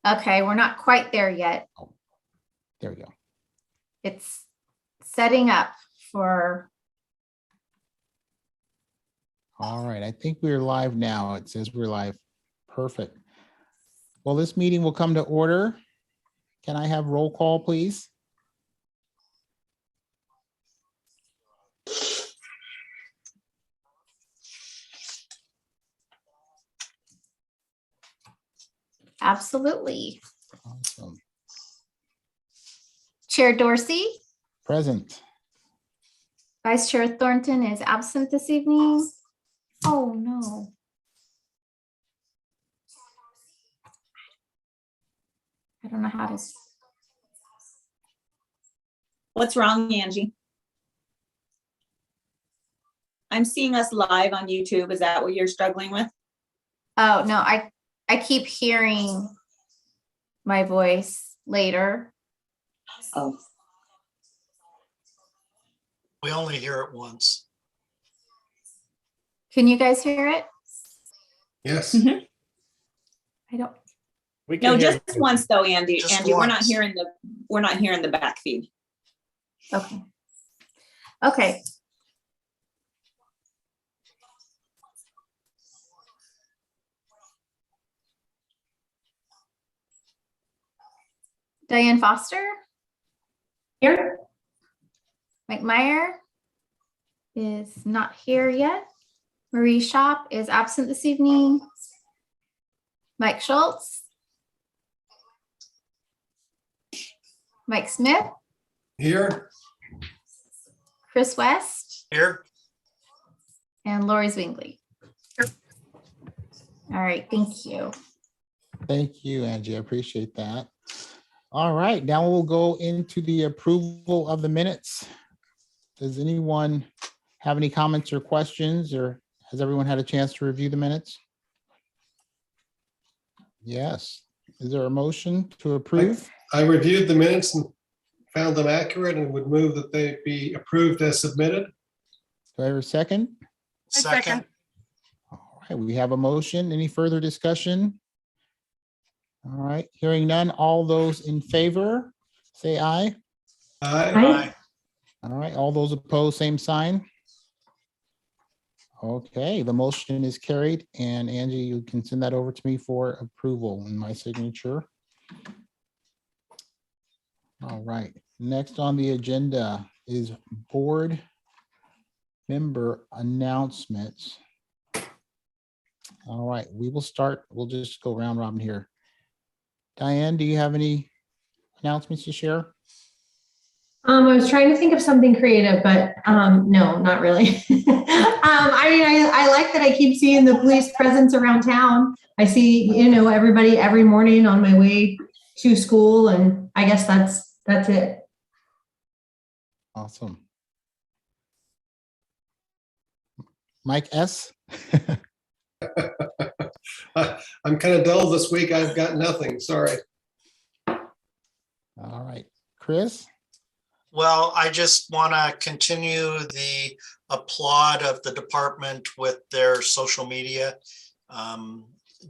Okay, we're not quite there yet. Oh, there we go. It's setting up for. All right, I think we're live now. It says we're live. Perfect. Well, this meeting will come to order. Can I have roll call, please? Absolutely. Awesome. Chair Dorsey, Present. Vice Chair Thornton is absent this evening. Oh, no. I don't know how to. What's wrong, Angie? I'm seeing us live on YouTube. Is that what you're struggling with? Oh, no, I keep hearing my voice later. Oh, We only hear it once. Can you guys hear it? Yes. Mhm. I don't. We can no, hear just you. once though, Andy. Just Andy, we're not once. hearing the back feed. Okay. Okay. Diane Foster? Here. Mike Meyer is not here yet. Marie Shop is absent this evening. Mike Schultz. Mike Smith. Here. Chris West. Here, And Lori Zwingli. All right, thank you. Thank you, Angie. I appreciate that. All right, now we'll go into the approval of the minutes. Does anyone have any comments or questions, or has everyone had a chance to review the minutes? Yes. Is there a motion to approve? I reviewed the minutes and found them accurate and would move that they be approved as submitted. Do I have a second? second, All right, we have a motion. Any further discussion? All right, hearing none. All those in favor, say aye. aye, All right, all those opposed, same sign. Okay, the motion is carried, and Angie, you can send that over to me for approval in my signature. All right, next on the agenda is board member announcements. All right, we will start. We'll just go round robin here. Diane, do you have any announcements to share? I was trying to think of something creative, but no, not really. I like that I keep seeing the police presence around town. I see, everybody every morning on my way to school, and I guess that's it. Awesome. Mike S. I'm kind of dull this week. I've got nothing. Sorry. All right, Chris. well, I just want to continue the applaud of the department with their social media.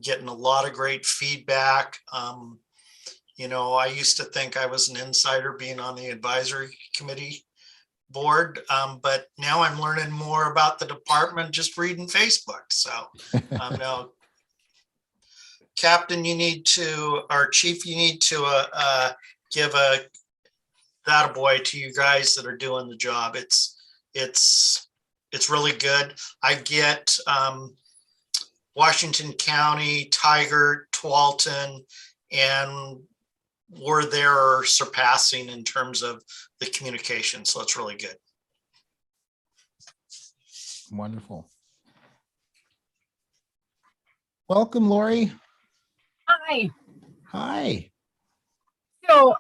Getting a lot of great feedback. I used to think I was an insider being on the advisory committee board, but now I'm learning more about the department just reading Facebook. So no, Captain, our chief, you need to give a attaboy to you guys that are doing the job. It's really good. I get Washington County, Tigard, Tualatin, and we're there surpassing in terms of the communication. So it's really good. Wonderful. Welcome, Lori. Hi. Hi. So,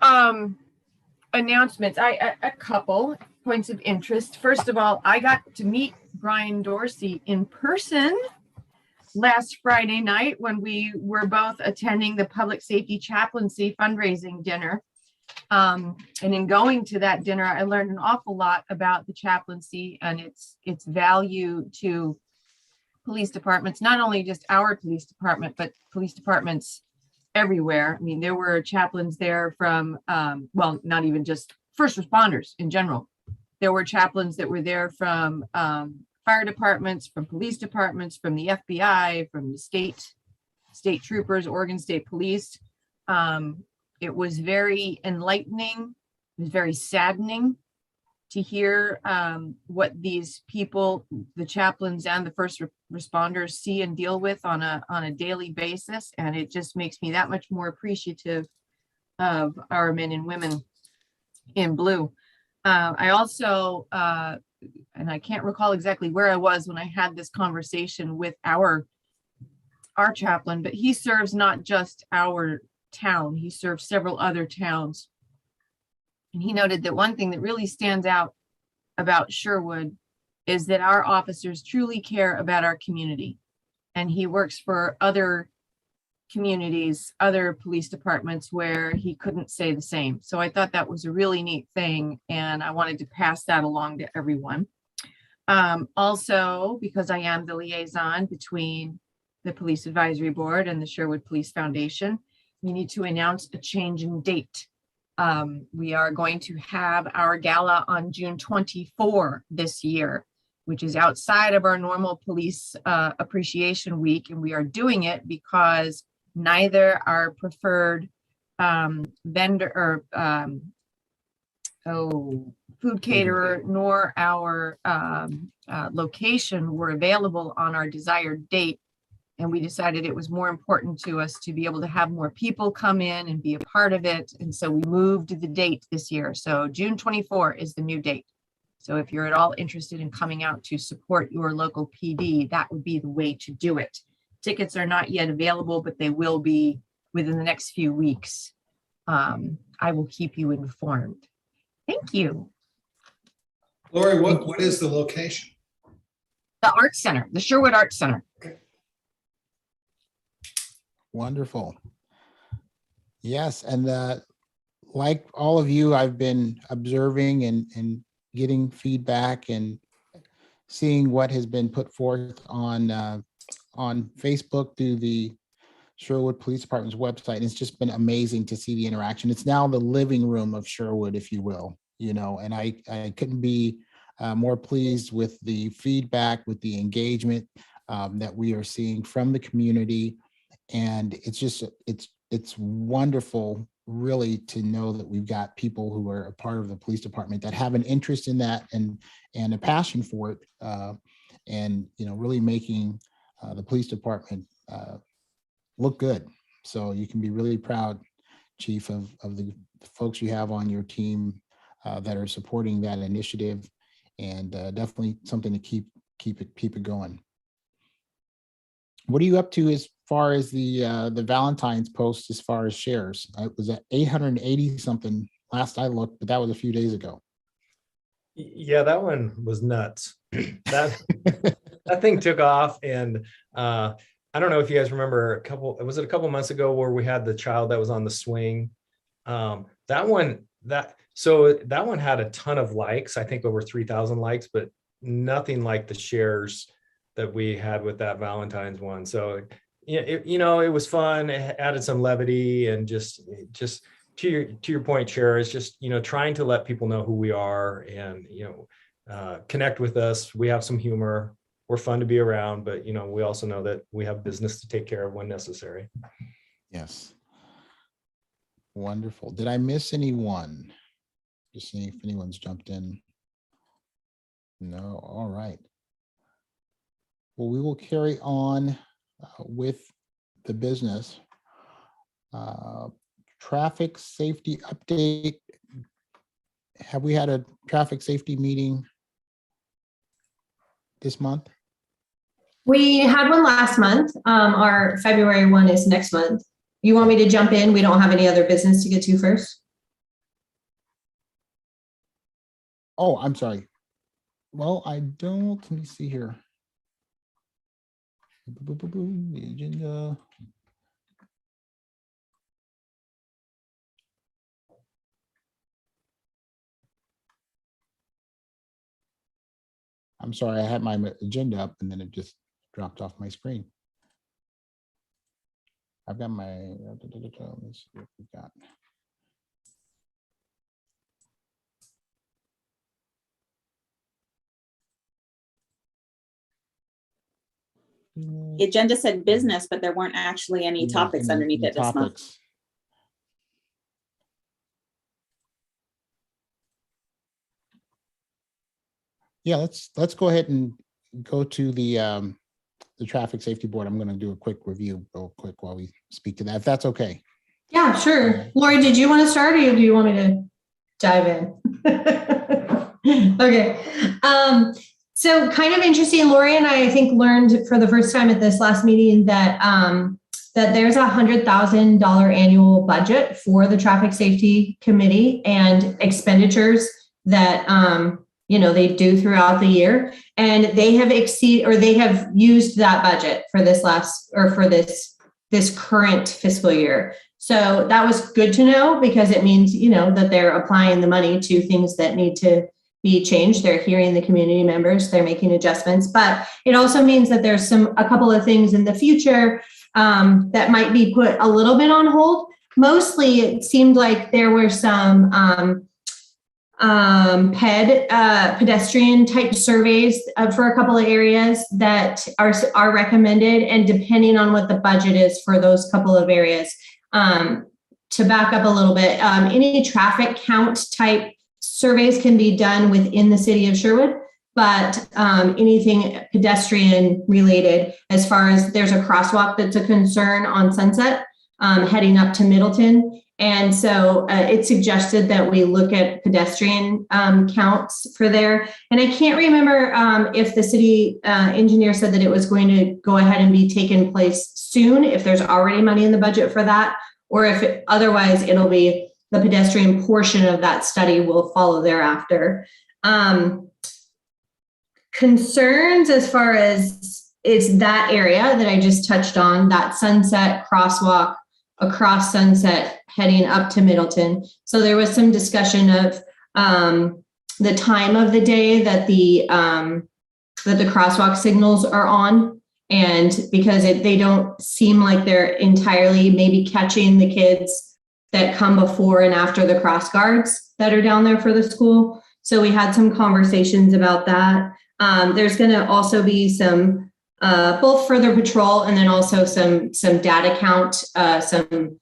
announcements. A couple points of interest. First of all, I got to meet Brian Dorsey in person last Friday night when we were both attending the Public Safety Chaplaincy fundraising dinner. And in going to that dinner, I learned an awful lot about the chaplaincy and its value to police departments, not only just our police department, but police departments everywhere. I mean, there were chaplains there from, well, not even just first responders in general. There were chaplains that were there from fire departments, from police departments, from the FBI, from the state troopers, Oregon State Police. It was very enlightening. It was very saddening to hear what these people, the chaplains and the first responders, see and deal with on a daily basis. And it just makes me that much more appreciative of our men and women in blue. I also, and I can't recall exactly where I was when I had this conversation with our chaplain, but he serves not just our town, he serves several other towns. And he noted that one thing that really stands out about Sherwood is that our officers truly care about our community. And he works for other communities, other police departments where he couldn't say the same. So I thought that was a really neat thing, and I wanted to pass that along to everyone. Also, because I am the liaison between the Police Advisory Board and the Sherwood Police Foundation, we need to announce a change in date. We are going to have our gala on June 24 this year, which is outside of our normal police appreciation week. And we are doing it because neither our preferred vendor or food caterer nor our location were available on our desired date. And we decided it was more important to us to be able to have more people come in and be a part of it. And so we moved the date this year. So June 24 is the new date. So if you're at all interested in coming out to support your local PD, that would be the way to do it. Tickets are not yet available, but they will be within the next few weeks. I will keep you informed. Thank you. Lori, what is the location? The Arts Center, the Sherwood Arts Center. Wonderful. Yes, and like all of you, I've been observing and getting feedback and seeing what has been put forth on Facebook through the Sherwood Police Department's website. It's just been amazing to see the interaction. It's now the living room of Sherwood, if you will, and I couldn't be more pleased with the feedback, with the engagement that we are seeing from the community. And it's just, it's wonderful really to know that we've got people who are a part of the police department that have an interest in that and a passion for it, and really making the police department look good. So you can be really proud, Chief, of the folks you have on your team that are supporting that initiative, and definitely something to keep it going. What are you up to as far as the Valentine's post as far as shares? It was at 880 something last I looked, but that was a few days ago. Yeah, that one was nuts. That thing took off, and I don't know if you guys remember was it a couple months ago where we had the child that was on the swing? That one had a ton of likes, I think over 3,000 likes, but nothing like the shares that we had with that Valentine's one. So it was fun. It added some levity, and just to your point, Chair, it's just trying to let people know who we are and connect with us. We have some humor. We're fun to be around, but we also know that we have business to take care of when necessary. Yes. Wonderful. Did I miss anyone? Just seeing if anyone's jumped in. No. All right. Well, we will carry on with the business. Traffic safety update. Have we had a traffic safety meeting this month? We had one last month. Our February one is next month. You want me to jump in? We don't have any other business to get to first. Oh, I'm sorry. Well, I don't, let me see here. The agenda. I'm sorry, I had my agenda up and then it just dropped off my screen. I've got my, let's see what we got. The agenda said business, but there weren't actually any topics underneath it this month. Topics. Yeah, let's go ahead and go to the traffic safety board. I'm going to do a quick review real quick while we speak to that, if that's okay. Yeah, sure. Lori, did you want to start or do you want me to dive in? Okay. So kind of interesting, Lori and I think learned for the first time at this last meeting that that there's $100,000 annual budget for the traffic safety committee and expenditures that they do throughout the year, and they have used that budget for this current fiscal year. So that was good to know, because it means that they're applying the money to things that need to be changed. They're hearing the community members, they're making adjustments, but it also means that there's a couple of things in the future that might be put a little bit on hold. Mostly it seemed like there were some pedestrian type surveys for a couple of areas that are recommended, and depending on what the budget is for those couple of areas, to back up a little bit, any traffic count type surveys can be done within the city of Sherwood, but anything pedestrian related, as far as there's a crosswalk that's a concern on Sunset heading up to Middleton. And so it suggested that we look at pedestrian counts for there. And I can't remember if the city engineer said that it was going to go ahead and be taking place soon, if there's already money in the budget for that, or if otherwise it'll be the pedestrian portion of that study will follow thereafter. Concerns as far as is that area that I just touched on, that Sunset crosswalk across Sunset heading up to Middleton. So there was some discussion of the time of the day that the crosswalk signals are on, and because they don't seem like they're entirely maybe catching the kids that come before and after the cross guards that are down there for the school. So we had some conversations about that. There's going to also be some both further patrol and then also some data count, some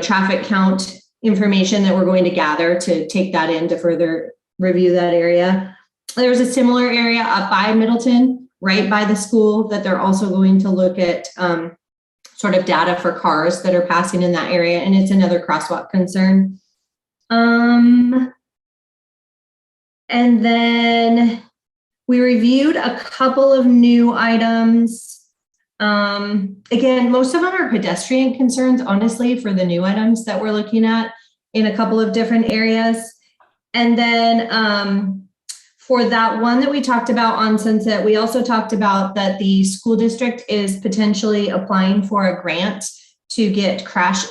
traffic count information that we're going to gather to take that in to further review that area. There's a similar area up by Middleton, right by the school, that they're also going to look at sort of data for cars that are passing in that area, and it's another crosswalk concern. And then we reviewed a couple of new items. Again, most of them are pedestrian concerns, honestly, for the new items that we're looking at in a couple of different areas. And then for that one that we talked about on Sunset, we also talked about that the school district is potentially applying for a grant to get flashing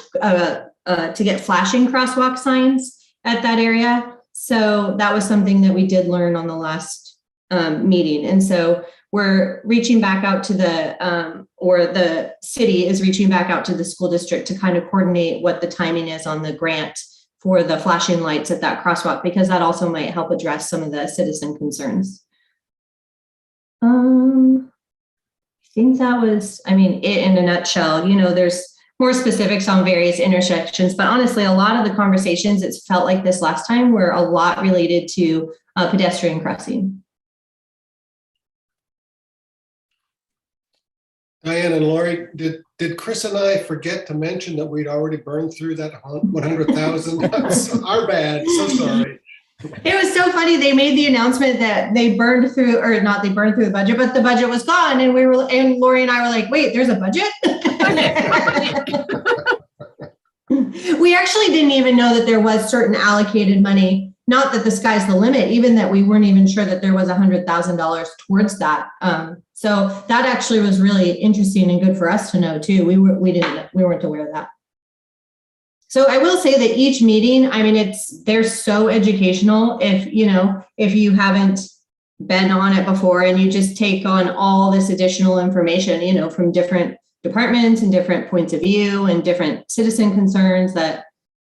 crosswalk signs at that area. So that was something that we did learn on the last meeting. And so we're reaching back out to the city is reaching back out to the school district to kind of coordinate what the timing is on the grant for the flashing lights at that crosswalk, because that also might help address some of the citizen concerns. I think that was, it in a nutshell. There's more specifics on various intersections, but honestly, a lot of the conversations, it's felt like this last time, were a lot related to pedestrian crossing. Diane and Lori, did Chris and I forget to mention that we'd already burned through that 100,000? That's our bad. So sorry. It was so funny. They made the announcement that they burned through, or not they burned through the budget, but the budget was gone. And Lori and I were like, wait, there's a budget? We actually didn't even know that there was certain allocated money. Not that the sky's the limit, even that we weren't even sure that there was $100,000 towards that. So that actually was really interesting and good for us to know too. We weren't aware of that. So I will say that each meeting, they're so educational. If you haven't been on it before and you just take on all this additional information, from different departments and different points of view and different citizen concerns that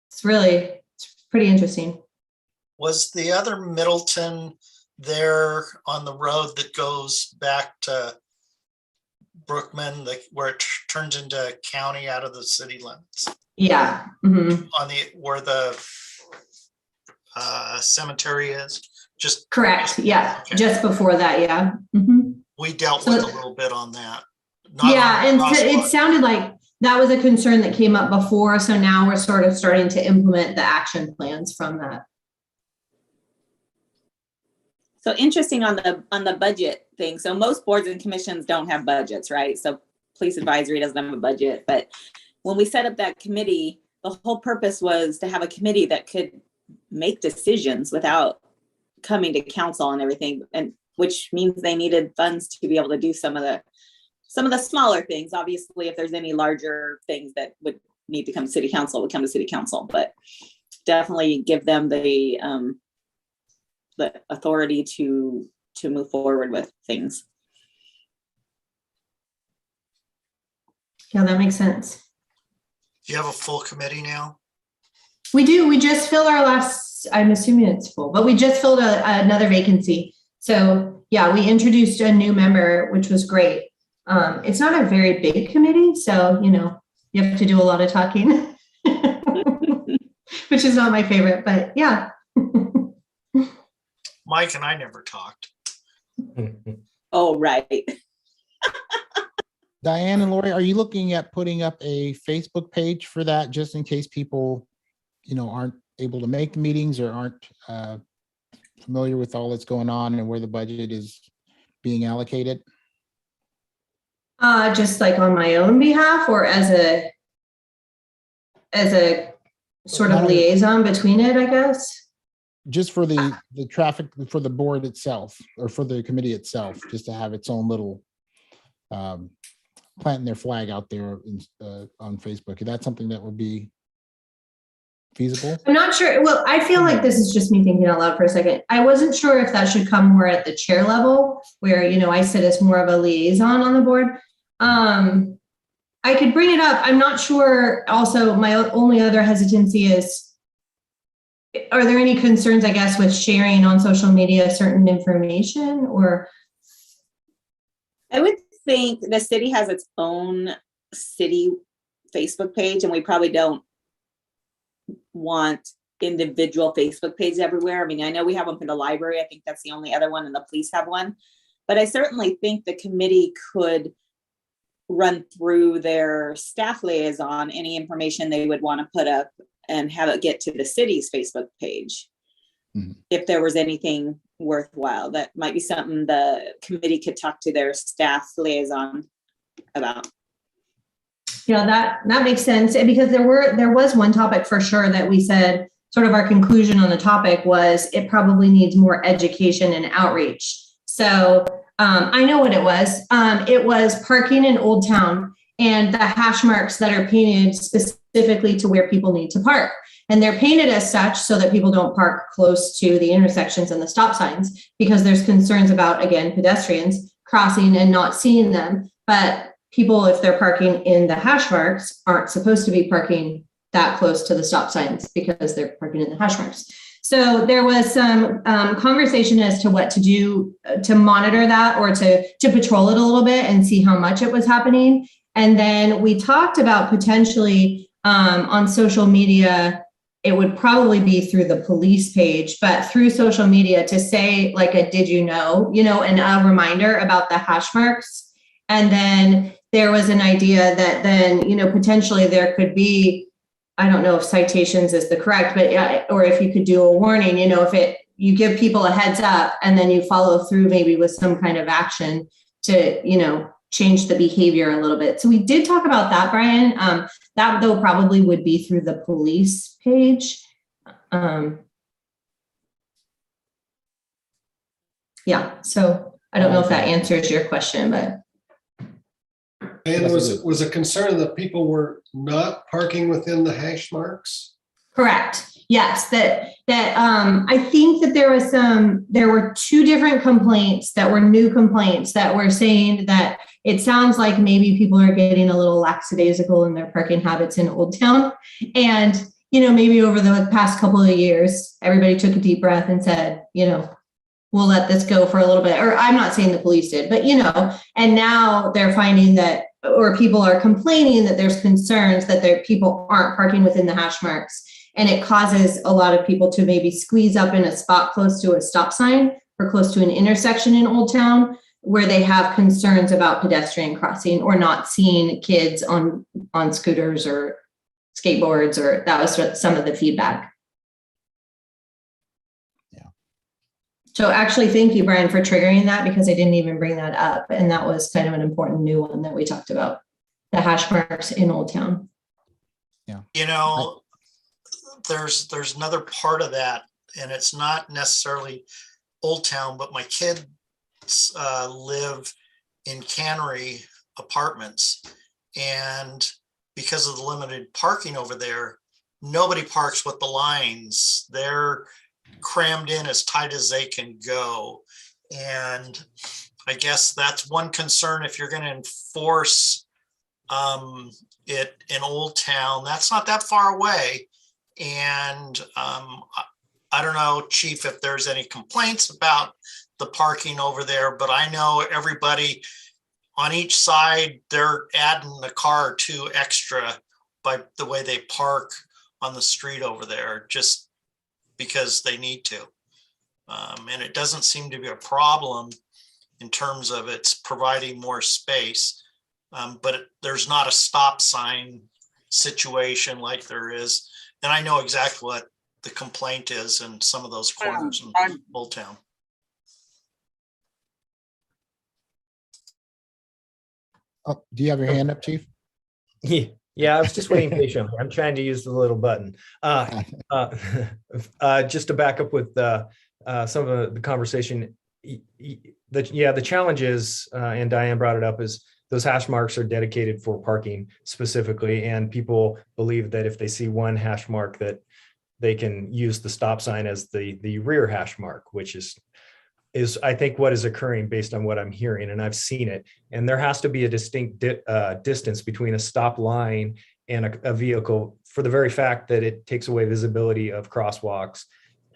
it's pretty interesting. Was the other Middleton there on the road that goes back to Brookman, where it turns into county out of the city limits? Yeah. Mhm. On where the cemetery is? Just Correct. Yeah. Okay. Just before that. Yeah. Mhm. We dealt So- with a little bit on that. Not Yeah, on and the it crosswalk. sounded like that was a concern that came up before. So now we're sort of starting to implement the action plans from that. So interesting on the budget thing. So most boards and commissions don't have budgets, right? So police advisory doesn't have a budget, but when we set up that committee, the whole purpose was to have a committee that could make decisions without coming to council and everything, and which means they needed funds to be able to do some of the smaller things. Obviously, if there's any larger things that would need to come to city council, would come to city council, but definitely give them the authority to move forward with things. Yeah, that makes sense. Do you have a full committee now? We do. We just filled our last, I'm assuming it's full, but we just filled another vacancy. So yeah, we introduced a new member, which was great. It's not a very big committee, so, you have to do a lot of talking, which is not my favorite, but yeah. Mike and I never talked. Oh, right. Diane and Lori, are you looking at putting up a Facebook page for that, just in case people, aren't able to make the meetings or aren't familiar with all that's going on and where the budget is being allocated? Just like on my own behalf, or as a sort of liaison between it, I guess. Just for the traffic, for the board itself, or for the committee itself, just to have its own little planting their flag out there on Facebook. Is that something that would be feasible? I'm not sure. Well, I feel like this is just me thinking out loud for a second. I wasn't sure if that should come more at the chair level, where, I sit as more of a liaison on the board. I could bring it up. I'm not sure. Also, my only other hesitancy is, are there any concerns, I guess, with sharing on social media certain information, or? I would think the city has its own city Facebook page, and we probably don't want individual Facebook pages everywhere. I mean, I know we have one for the library. I think that's the only other one, and the police have one. But I certainly think the committee could run through their staff liaison any information they would want to put up and have it get to the city's Facebook page. Mm-hmm. If there was anything worthwhile, that might be something the committee could talk to their staff liaison about. Yeah, that makes sense, because there was one topic for sure that we said, sort of our conclusion on the topic was it probably needs more education and outreach. So I know what it was. It was parking in Old Town and the hash marks that are painted specifically to where people need to park. And they're painted as such so that people don't park close to the intersections and the stop signs, because there's concerns about, again, pedestrians crossing and not seeing them. But people, if they're parking in the hash marks, aren't supposed to be parking that close to the stop signs because they're parking in the hash marks. So there was some conversation as to what to do to monitor that, or to patrol it a little bit and see how much it was happening. And then we talked about potentially on social media, it would probably be through the police page, but through social media to say like a, did you know, and a reminder about the hash marks. And then there was an idea that then, potentially there could be, I don't know if citations is the correct, but or if you could do a warning, if you give people a heads up and then you follow through maybe with some kind of action to, change the behavior a little bit. So we did talk about that, Brian. That though probably would be through the police page. Yeah, so I don't know if that answers your question, but. And was a concern that people were not parking within the hash marks? Correct. Yes, I think that there were two different complaints that were new complaints that were saying that it sounds like maybe people are getting a little lackadaisical in their parking habits in Old Town. And, maybe over the past couple of years, everybody took a deep breath and said, we'll let this go for a little bit. Or I'm not saying the police did, but, and now they're finding that, or people are complaining that there's concerns that people aren't parking within the hash marks. And it causes a lot of people to maybe squeeze up in a spot close to a stop sign or close to an intersection in Old Town where they have concerns about pedestrian crossing or not seeing kids on scooters or skateboards, or that was some of the feedback. Yeah. So actually, thank you, Brian, for triggering that, because I didn't even bring that up. And that was kind of an important new one that we talked about, the hash marks in Old Town. Yeah. There's another part of that, and it's not necessarily Old Town, but my kids live in Cannery apartments, and because of the limited parking over there, nobody parks with the lines. They're crammed in as tight as they can go. And I guess that's one concern. If you're going to enforce it in Old Town, that's not that far away. And I don't know, Chief, if there's any complaints about the parking over there, but I know everybody on each side, they're adding a car or two extra by the way they park on the street over there, just because they need to. And it doesn't seem to be a problem in terms of it's providing more space, but there's not a stop sign situation like there is. And I know exactly what the complaint is in some of those corners in Old Town. Oh, do you have your hand up, Chief? Yeah, I was just waiting patiently. I'm trying to use the little button. Just to back up with some of the conversation, the challenge is, and Diane brought it up, is those hash marks are dedicated for parking specifically, and people believe that if they see one hash mark that they can use the stop sign as the rear hash mark, which is I think what is occurring based on what I'm hearing, and I've seen it. And there has to be a distinct distance between a stop line and a vehicle, for the very fact that it takes away visibility of crosswalks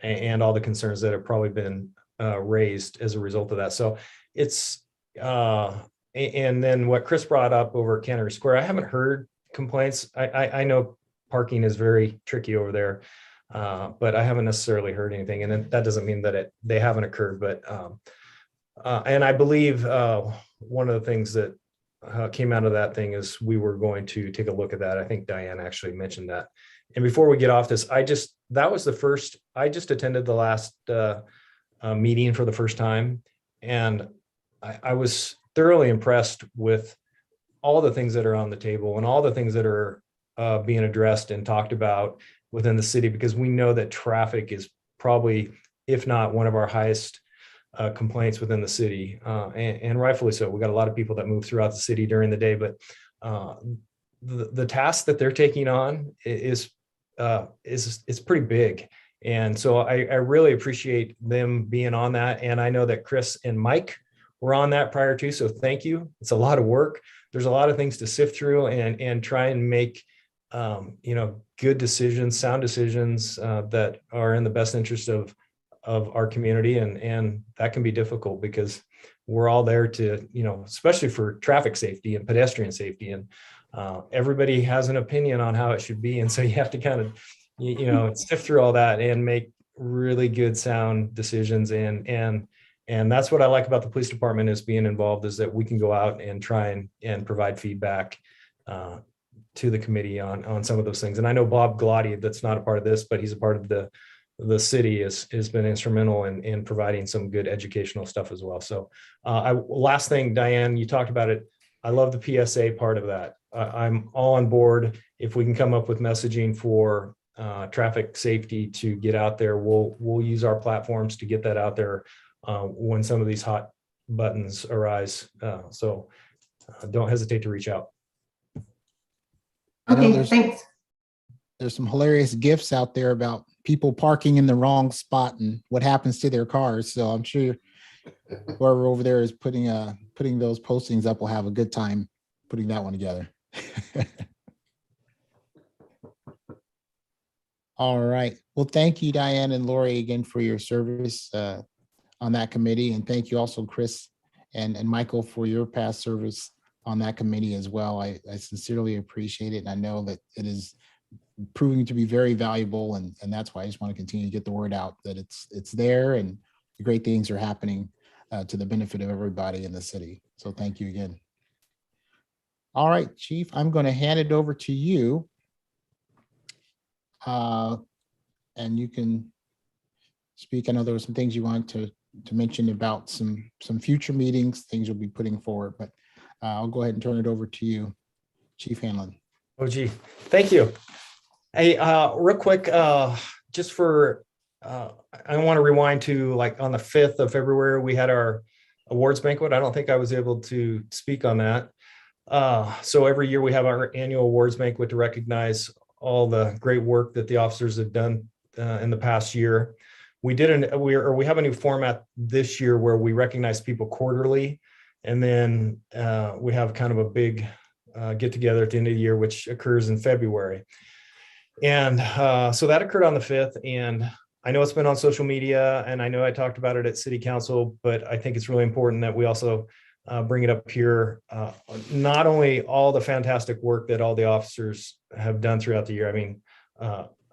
and all the concerns that have probably been raised as a result of that. So it's, and then what Chris brought up over Cannery Square, I haven't heard complaints. I know parking is very tricky over there. But I haven't necessarily heard anything, and that doesn't mean that they haven't occurred. But and I believe one of the things that came out of that thing is we were going to take a look at that. I think Diane actually mentioned that. And before we get off this, that was the first. I just attended the last meeting for the first time, and I was thoroughly impressed with all the things that are on the table and all the things that are being addressed and talked about within the city, because we know that traffic is probably, if not one of our highest complaints within the city, and rightfully so. We got a lot of people that move throughout the city during the day, but the task that they're taking on is pretty big. And so I really appreciate them being on that. And I know that Chris and Mike were on that prior to, so thank you. It's a lot of work. There's a lot of things to sift through and try and make good decisions, sound decisions that are in the best interest of our community. And that can be difficult because we're all there to, especially for traffic safety and pedestrian safety. And everybody has an opinion on how it should be. And so you have to kind of, sift through all that and make really good sound decisions. And that's what I like about the police department, is being involved, is that we can go out and try and provide feedback to the committee on some of those things. And I know Bob Galati, that's not a part of this, but he's a part of the city, has been instrumental in providing some good educational stuff as well. So last thing, Diane, you talked about it. I love the PSA part of that. I'm all on board. If we can come up with messaging for traffic safety to get out there, we'll use our platforms to get that out there when some of these hot buttons arise. So don't hesitate to reach out. Okay, thanks. There's some hilarious gifs out there about people parking in the wrong spot and what happens to their cars. So I'm sure whoever over there is putting those postings up will have a good time putting that one together. All right. Well, thank you, Diane and Lori, again for your service on that committee. And thank you also, Chris and Michael, for your past service on that committee as well. I sincerely appreciate it. And I know that it is proving to be very valuable. And that's why I just want to continue to get the word out that it's there and the great things are happening to the benefit of everybody in the city. So thank you again. All right, Chief, I'm going to hand it over to you. And you can speak. I know there were some things you want to mention about some future meetings, things you'll be putting forward, but I'll go ahead and turn it over to you, Chief Hanlon. Oh, gee, thank you. Hey, real quick, just for, I want to rewind to like on the 5th of February, we had our awards banquet. I don't think I was able to speak on that. So every year we have our annual awards banquet to recognize all the great work that the officers have done in the past year. We have a new format this year where we recognize people quarterly, and then we have kind of a big get together at the end of the year, which occurs in February. And so that occurred on the 5th, and I know it's been on social media, and I know I talked about it at City Council, but I think it's really important that we also bring it up here. Not only all the fantastic work that all the officers have done throughout the year. I mean,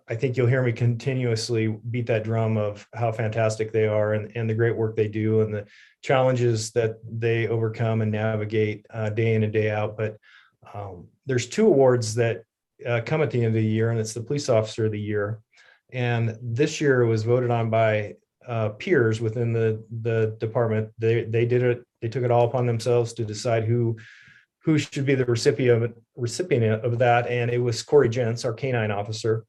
I think you'll hear me continuously beat that drum of how fantastic they are and the great work they do and the challenges that they overcome and navigate day in and day out. But there's 2 awards that come at the end of the year, and it's the Police Officer of the Year. And this year it was voted on by peers within the department. They did it. They took it all upon themselves to decide who should be the recipient of that. And it was Corey Gents, our canine officer.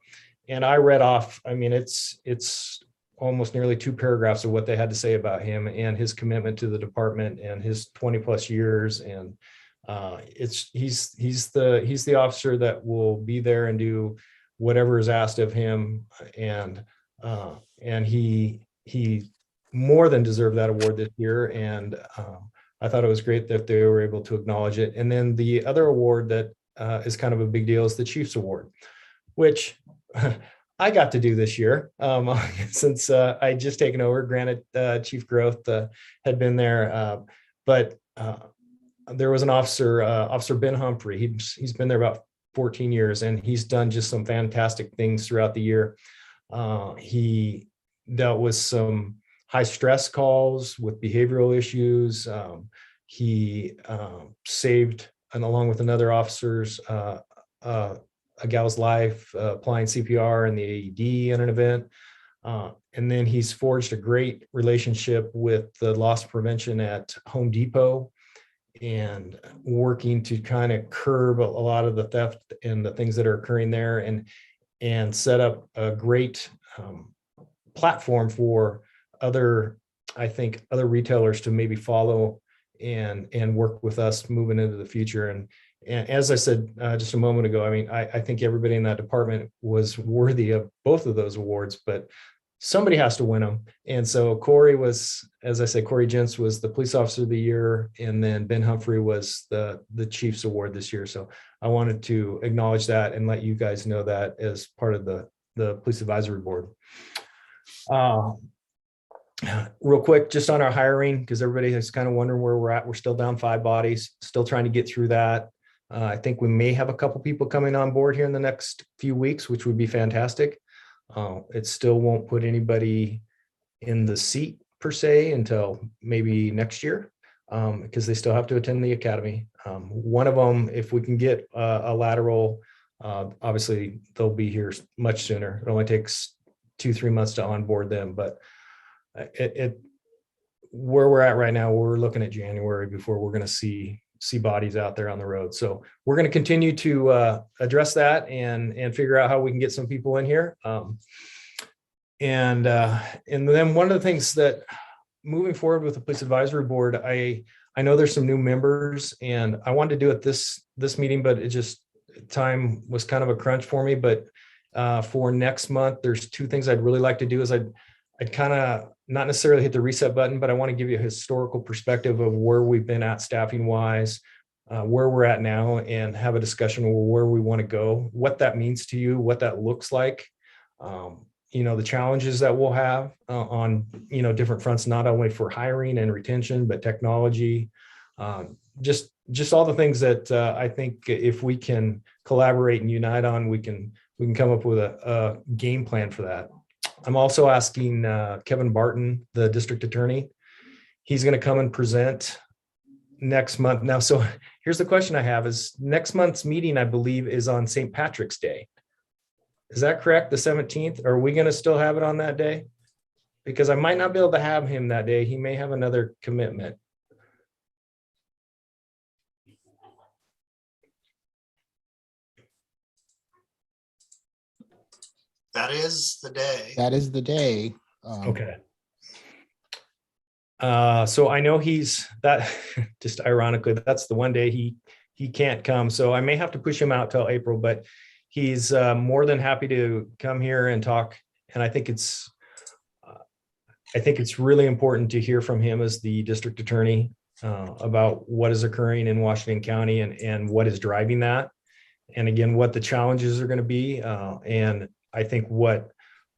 And I read off, I mean, it's almost nearly 2 paragraphs of what they had to say about him and his commitment to the department and his 20 plus years. And he's the officer that will be there and do whatever is asked of him. And he more than deserved that award this year. And I thought it was great that they were able to acknowledge it. And then the other award that is kind of a big deal is the Chiefs Award, which I got to do this year since I just taken over. Granted, Chief Growth had been there, but there was an officer, Officer Ben Humphrey. He's been there about 14 years, and he's done just some fantastic things throughout the year. He dealt with some high stress calls with behavioral issues. He saved, and along with another officer's, a gal's life, applying CPR in the AED in an event. And then he's forged a great relationship with the loss prevention at Home Depot and working to kind of curb a lot of the theft and the things that are occurring there, and set up a great platform for other retailers to maybe follow and work with us moving into the future. And as I said just a moment ago, I mean, I think everybody in that department was worthy of both of those awards, but somebody has to win them. And so Corey was, as I said, Corey Gents was the Police Officer of the Year, and then Ben Humphrey was the Chiefs Award this year. So I wanted to acknowledge that and let you guys know that as part of the Police Advisory Board. Real quick, just on our hiring, because everybody is kind of wondering where we're at. We're still down 5 bodies, still trying to get through that. I think we may have a couple people coming on board here in the next few weeks, which would be fantastic. It still won't put anybody in the seat per se until maybe next year, because they still have to attend the academy. One of them, if we can get a lateral, obviously they'll be here much sooner. It only takes 2-3 months to onboard them, but where we're at right now, we're looking at January before we're going to see bodies out there on the road. So we're going to continue to address that and figure out how we can get some people in here. And then one of the things that moving forward with the Police Advisory Board, I know there's some new members, and I wanted to do it this meeting, but it just time was kind of a crunch for me. But for next month. There's two things I'd really like to do. Is I'd kind of not necessarily hit the reset button, but I want to give you a historical perspective of where we've been at staffing wise, where we're at now, and have a discussion where we want to go, what that means to you, what that looks like. The challenges that we'll have on, different fronts, not only for hiring and retention, but technology, just all the things that I think if we can collaborate and unite on, we can come up with a game plan for that. I'm also asking Kevin Barton, the district attorney. He's going to come and present next month. Now, so here's the question I have is next month's meeting, I believe, is on St. Patrick's Day. Is that correct? The 17th? Are we going to still have it on that day? Because I might not be able to have him that day. He may have another commitment. That is the day. That is the day. Okay. So I know he's that just ironically, that's the one day he can't come. So I may have to push him out till April, but he's more than happy to come here and talk. And I think it's really important to hear from him as the district attorney about what is occurring in Washington County and what is driving that. And again, what the challenges are going to be. And I think what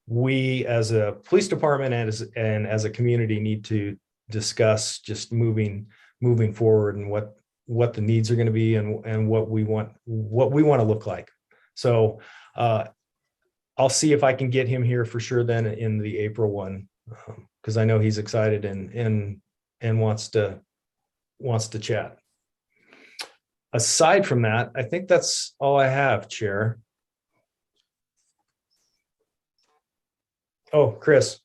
we as a police department and as a community need to discuss just moving forward, and what the needs are going to be, and what we want to look like. So I'll see if I can get him here for sure then in the April one, because I know he's excited and wants to chat. Aside from that, I think that's all I have, Chair. Oh, Chris.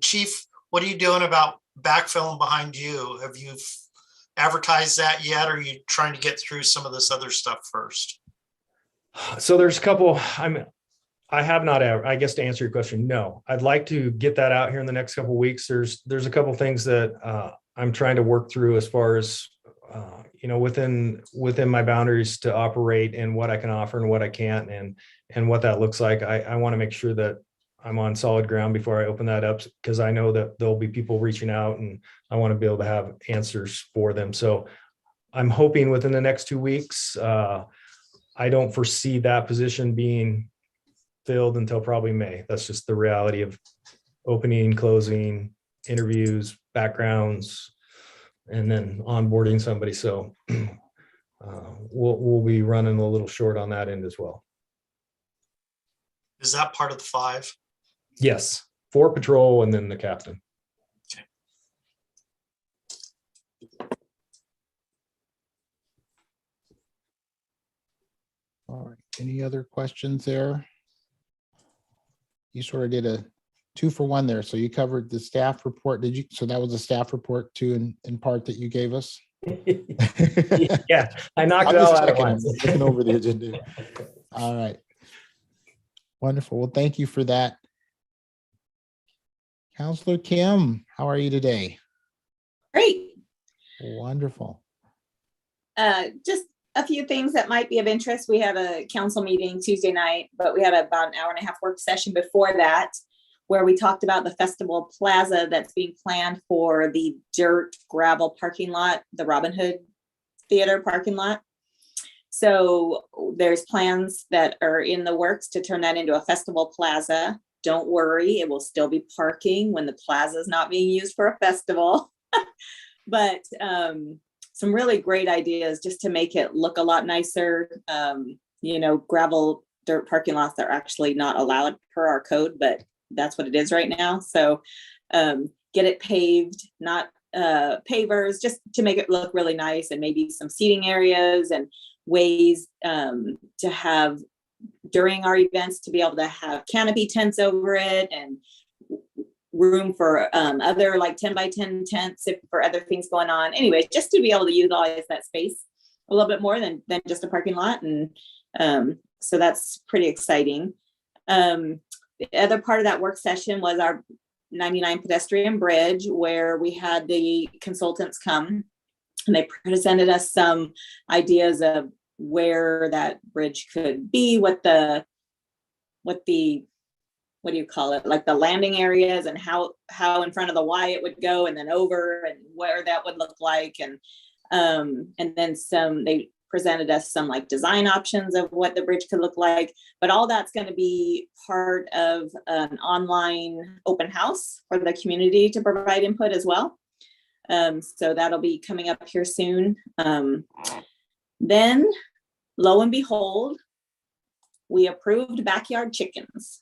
Chief, what are you doing about backfilling behind you? Have you advertised that yet? Or are you trying to get through some of this other stuff first? So there's a couple, I have not, I guess to answer your question, no. I'd like to get that out here in the next couple of weeks. There's a couple of things that I'm trying to work through as far as, within my boundaries to operate and what I can offer and what I can't and what that looks like. I want to make sure that I'm on solid ground before I open that up, because I know that there'll be people reaching out and I want to be able to have answers for them. So I'm hoping within the next 2 weeks, I don't foresee that position being filled until probably May. That's just the reality of opening, closing, interviews, backgrounds, and then onboarding somebody. So we'll be running a little short on that end as well. Is that part of the 5? Yes, 4 patrol and then the captain. Okay. All right. Any other questions there? You sort of did a 2-for-1 there. So you covered the staff report. Did you? So that was a staff report too, in part that you gave us. Yeah, I knocked I'm it all just out at checking, once. looking over the agenda. All right. Wonderful. Well, thank you for that. Counselor Kim, how are you today? Great. Wonderful. Just a few things that might be of interest. We had a council meeting Tuesday night, but we had about an 1.5-hour work session before that, where we talked about the festival plaza that's being planned for the dirt gravel parking lot, the Robin Hood Theater parking lot. So there's plans that are in the works to turn that into a festival plaza. Don't worry, it will still be parking when the plaza is not being used for a festival. But some really great ideas just to make it look a lot nicer. Gravel dirt parking lots that are actually not allowed per our code, but that's what it is right now. So get it paved, not pavers, just to make it look really nice, and maybe some seating areas and ways to have during our events to be able to have canopy tents over it, and room for other like 10x10 tents for other things going on. Anyway, just to be able to utilize that space a little bit more than just a parking lot. And so that's pretty exciting. The other part of that work session was our 99 pedestrian bridge, where we had the consultants come and they presented us some ideas of where that bridge could be, what the what do you call it? Like the landing areas and how in front of the Y it would go and then over and where that would look like. And then they presented us some like design options of what the bridge could look like, but all that's going to be part of an online open house for the community to provide input as well. So that'll be coming up here soon. Then lo and behold, we approved backyard chickens.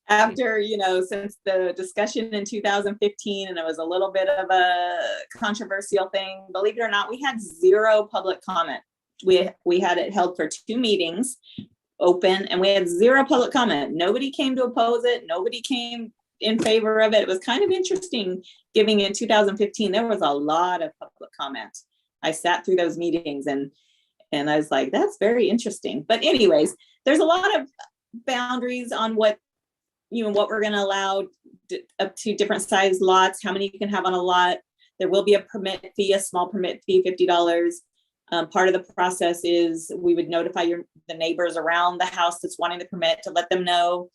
After, since the discussion in 2015, and it was a little bit of a controversial thing, believe it or not, we had 0 public comment. We had it held for 2 meetings open, and we had 0 public comment. Nobody came to oppose it. Nobody came in favor of it. It was kind of interesting, given in 2015, there was a lot of public comment. I sat through those meetings and I was like, that's very interesting. But anyways, there's a lot of boundaries on what we're going to allow up to different size lots, how many you can have on a lot. There will be a permit fee, a small permit fee, $50. Part of the process is we would notify the neighbors around the house that's wanting the permit to let them know.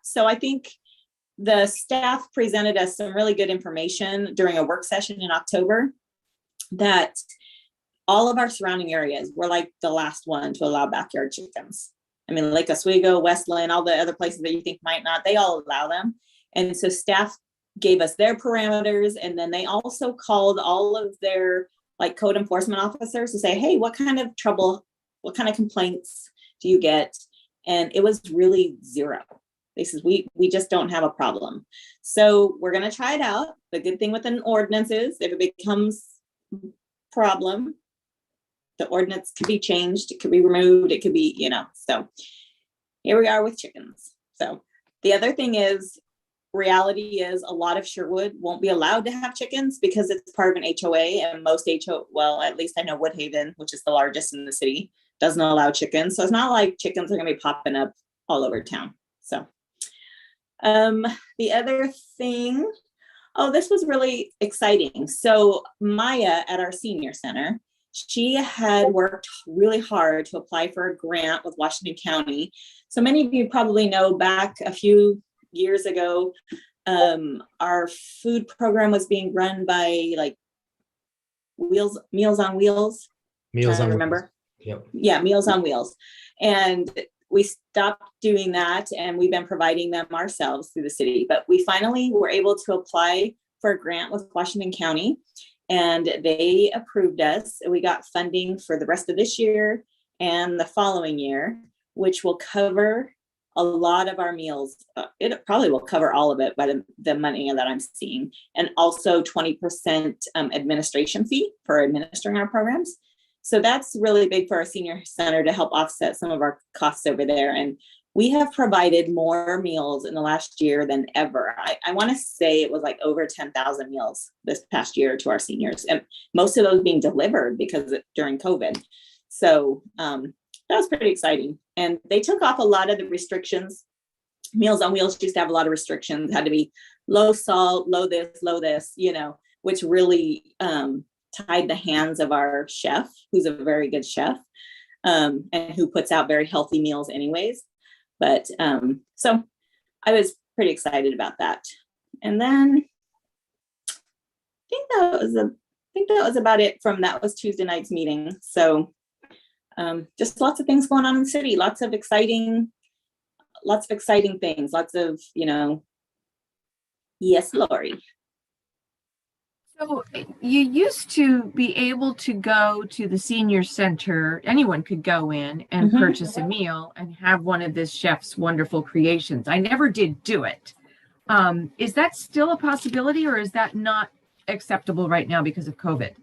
So I think the staff presented us some really good information during a work session in October that all of our surrounding areas were like the last one to allow backyard chickens. I mean, Lake Oswego, Westland, all the other places that you think might not, they all allow them. And so staff gave us their parameters, and then they also called all of their like code enforcement officers to say, hey, what kind of complaints do you get? And it was really 0. They said, we just don't have a problem. So we're going to try it out. The good thing with an ordinance is if it becomes a problem, the ordinance could be changed, it could be removed, it could be, so here we are with chickens. So the other thing is, reality is a lot of Sherwood won't be allowed to have chickens because it's part of an HOA, and most at least I know Woodhaven, which is the largest in the city, doesn't allow chickens. So it's not like chickens are going to be popping up all over town. So the other thing, this was really exciting. So Maya at our senior center, she had worked really hard to apply for a grant with Washington County. So many of you probably know back a few years ago, our food program was being run by like Meals on Wheels. Meals on remember? Yep. Yeah, Meals on Wheels. And we stopped doing that, and we've been providing them ourselves through the city. But we finally were able to apply for a grant with Washington County, and they approved us. We got funding for the rest of this year and the following year, which will cover a lot of our meals. It probably will cover all of it by the money that I'm seeing, and also 20% administration fee for administering our programs. So that's really big for our senior center to help offset some of our costs over there. And we have provided more meals in the last year than ever. I want to say it was like over 10,000 meals this past year to our seniors, and most of those being delivered during COVID. So that was pretty exciting. And they took off a lot of the restrictions. Meals on Wheels used to have a lot of restrictions, had to be low salt, low this, which really tied the hands of our chef, who's a very good chef, and who puts out very healthy meals anyways. But so I was pretty excited about that. And then I think that was about it that was Tuesday night's meeting. So just lots of things going on in the city, lots of exciting things, lots of, yes, Lori. So you used to be able to go to the senior center, anyone could go in and purchase a meal and have one of this chef's wonderful creations. I never did do it. Is that still a possibility, or is that not acceptable right now because of COVID?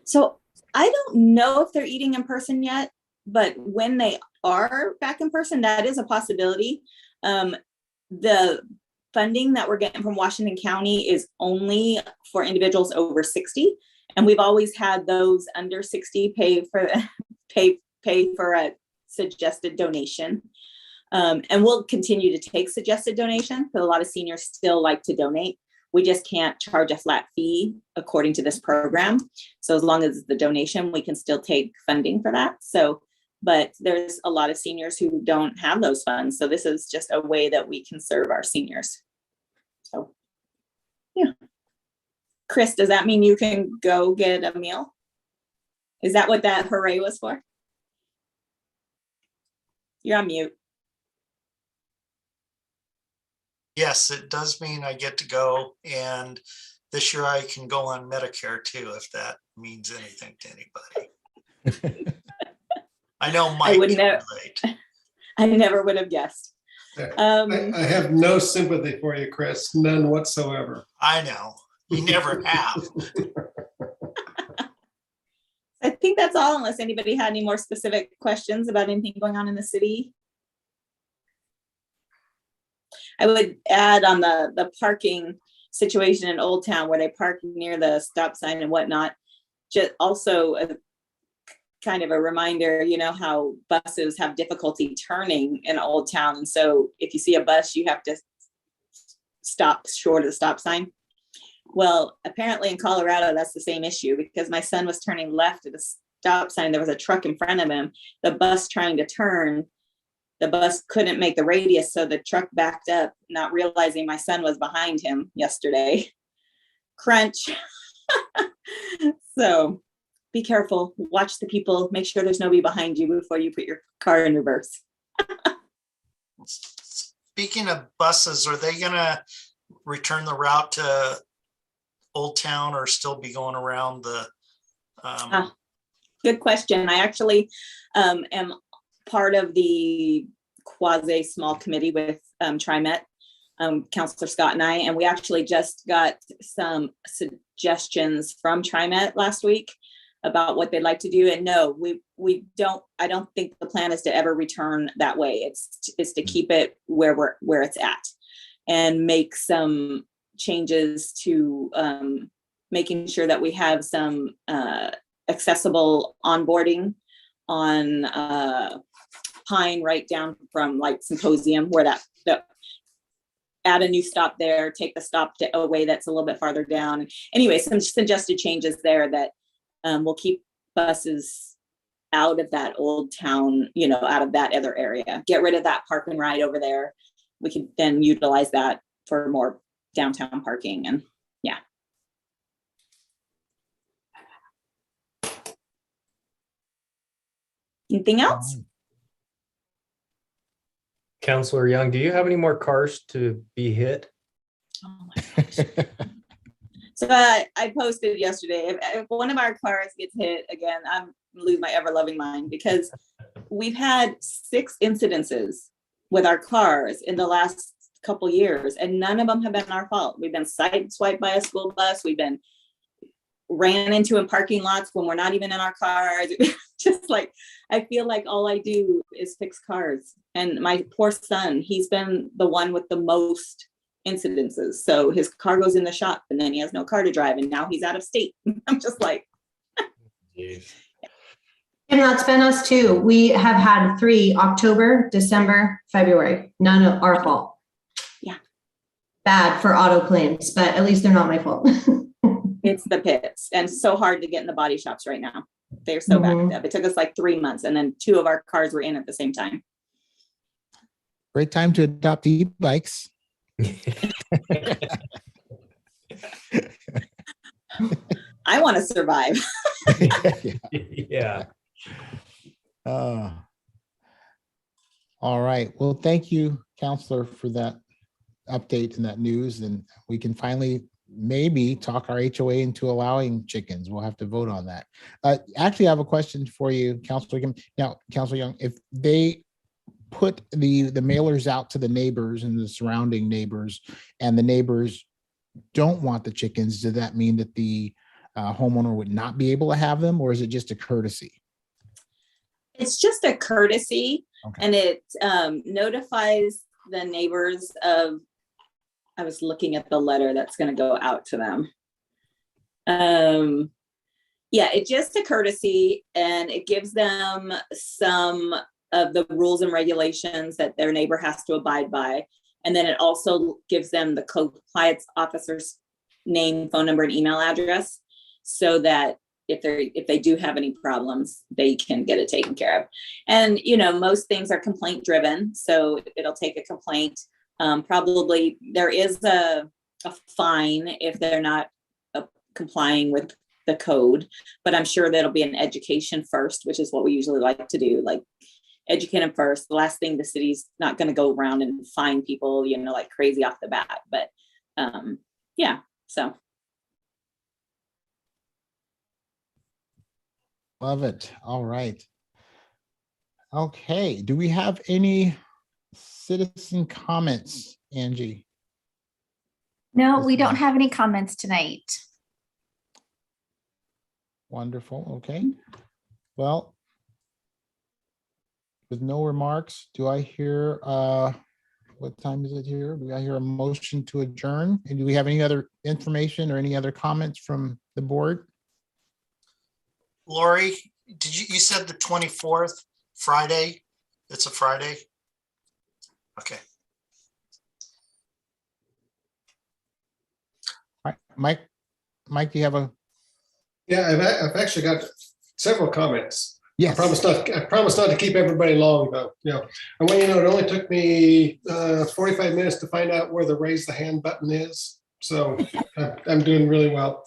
So I don't know if they're eating in person yet, but when they are back in person, that is a possibility. The funding that we're getting from Washington County is only for individuals over 60. And we've always had those under 60 pay for a suggested donation. And we'll continue to take suggested donations, but a lot of seniors still like to donate, We just can't charge a flat fee according to this program. So as long as it's the donation, we can still take funding for that. So, but there's a lot of seniors who don't have those funds. So this is just a way that we can serve our seniors. So, yeah. Chris, does that mean you can go get a meal? Is that what that hooray was for? You're on mute. Yes, it does mean I get to go, and this year I can go on Medicare too, if that means anything to anybody. I know Mike wouldn't can know. relate. I never would have guessed. I have no sympathy for you, Chris, none whatsoever. I know, you never have. I think that's all, unless anybody had any more specific questions about anything going on in the city. I would add on the parking situation in Old Town where they park near the stop sign and whatnot. Just also a kind of a reminder, you know, how buses have difficulty turning in Old Town. And so if you see a bus, you have to stop short of the stop sign. Well, apparently in Colorado, that's the same issue, because my son was turning left at the stop sign. There was a truck in front of him. The bus trying to turn, the bus couldn't make the radius, so the truck backed up, not realizing my son was behind him yesterday. Crunch. So be careful, watch the people, make sure there's nobody behind you before you put your car in reverse. Speaking of buses, are they gonna return the route to Old Town or still be going around the? Good question. I actually am part of the quasi small committee with TriMet, Councillor Scott and I, and we actually just got some suggestions from TriMet last week about what they'd like to do. And no, I don't think the plan is to ever return that way. It's to keep it where it's at and make some changes to making sure that we have some accessible onboarding on Pine right down from like Symposium, where that add a new stop there, take the stop away that's a little bit farther down. Anyway, some suggested changes there that will keep buses out of that Old Town, you know, out of that other area. Get rid of that park and ride over there. We could then utilize that for more downtown parking, and yeah. Anything else? Councillor Young, do you have any more cars to be hit? Oh my gosh. So I posted yesterday, if one of our cars gets hit again, I'm gonna lose my ever-loving mind, because we've had 6 incidences with our cars in the last couple years, and none of them have been our fault. We've been sideswiped by a school bus. We've been ran into in parking lots when we're not even in our cars. Just like, I feel like all I do is fix cars. And my poor son, he's been the one with the most incidences. So his car goes in the shop and then he has no car to drive, and now he's out of state. I'm just like, And that's been us too. We have had 3 October, December, February, none of our fault. Yeah. Bad for auto claims, but at least they're not my fault. it's the pits, and so hard to get in the body shops right now. They're so backed up. It took us like 3 months, and then 2 of our cars were in at the same time. Great time to adopt e-bikes. I want to survive. Yeah. All right. Well, thank you, Counselor, for that update and that news. And we can finally maybe talk our HOA into allowing chickens. We'll have to vote on that. Actually, I have a question for you, Counselor. Now, Counselor Young, if they put the mailers out to the neighbors and the surrounding neighbors, and the neighbors don't want the chickens, does that mean that the homeowner would not be able to have them, or is it just a courtesy? It's just a courtesy, okay. And it notifies the neighbors of, I was looking at the letter that's going to go out to them. Yeah, it's just a courtesy, and it gives them some of the rules and regulations that their neighbor has to abide by. And then it also gives them the compliance officer's name, phone number, and email address, so that if they do have any problems, they can get it taken care of. And, you know, most things are complaint driven, so it'll take a complaint. Probably there is a fine if they're not complying with the code, but I'm sure that'll be an education first, which is what we usually like to do, like educate them first. The last thing, the city's not going to go around and fine people, you know, like crazy off the bat, but yeah, so. Love it. All right. Okay. Do we have any citizen comments, Angie? No, we don't have any comments tonight. Wonderful. Okay. Well, with no remarks, do I hear, what time is it here? Do I hear a motion to adjourn? And do we have any other information or any other comments from the board? Lori, you said the 24th, Friday? It's a Friday? Okay. All right, Mike, do you have a? Yeah, I've actually got several comments. Yes. I promise not to keep everybody long, though. You know, and when you know, it only took me 45 minutes to find out where the raise the hand button is. So I'm doing really well.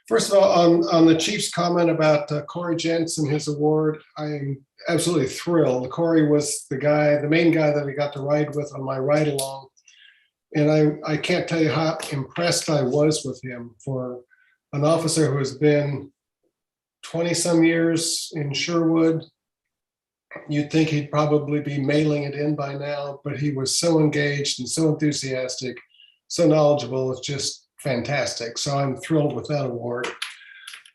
First of all, on the chief's comment about Corey Jentz and his award, I'm absolutely thrilled. Corey was the main guy that I got to ride with on my ride along. And I can't tell you how impressed I was with him. For an officer who has been 20 some years in Sherwood, you'd think he'd probably be mailing it in by now, but he was so engaged and so enthusiastic, so knowledgeable. It's just fantastic. So I'm thrilled with that award.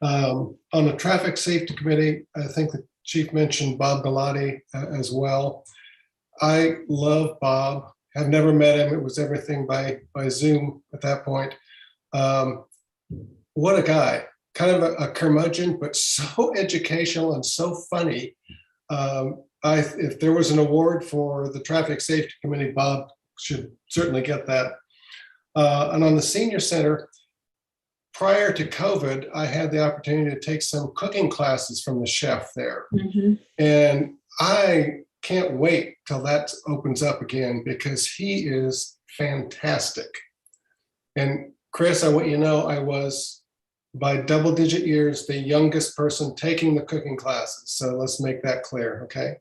On the traffic safety committee, I think the chief mentioned Bob Galati as well. I love Bob. I've never met him. It was everything by Zoom at that point. What a guy. Kind of a curmudgeon, but so educational and so funny. If there was an award for the traffic safety committee, Bob should certainly get that. And on the senior center, prior to COVID, I had the opportunity to take some cooking classes from the chef there. Mm-hmm. And I can't wait till that opens up again, because he is fantastic. And Chris, I want you to know, I was, by double-digit years, the youngest person taking the cooking classes. So let's make that clear, okay?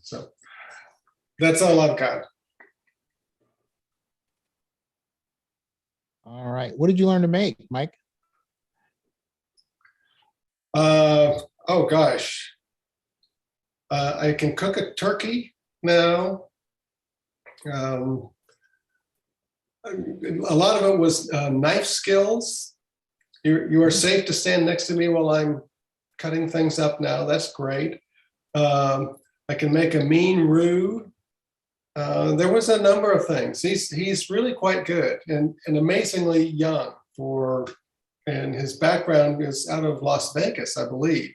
So that's all I've got. All right. What did you learn to make, Mike? Oh gosh. I can cook a turkey now. A lot of it was knife skills. You are safe to stand next to me while I'm cutting things up now. That's great. I can make a mean roux. There was a number of things. He's really quite good and amazingly young and his background is out of Las Vegas, I believe.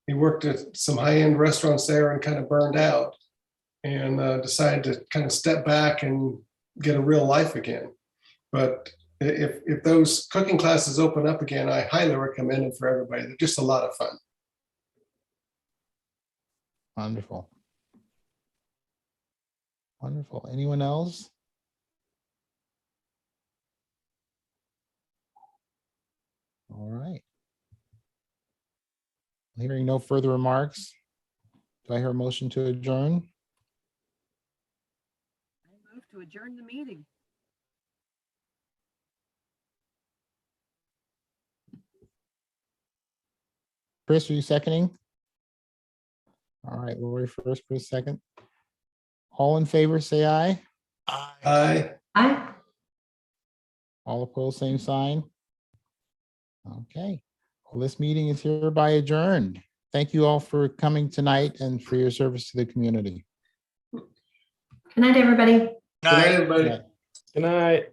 He worked at some high-end restaurants there and kind of burned out, and decided to kind of step back and get a real life again. But if those cooking classes open up again, I highly recommend them for everybody. They're just a lot of fun. Wonderful. Wonderful. Anyone else? All right. Hearing no further remarks, do I hear a motion to adjourn? I move to adjourn the meeting. Chris, are you seconding? All right, Lori first, Chris second. All in favor, say aye. Aye. Aye. All opposed, same sign. Okay, well, this meeting is hereby adjourned. Thank you all for coming tonight and for your service to the community. Good night, everybody. Good night, everybody. Good night.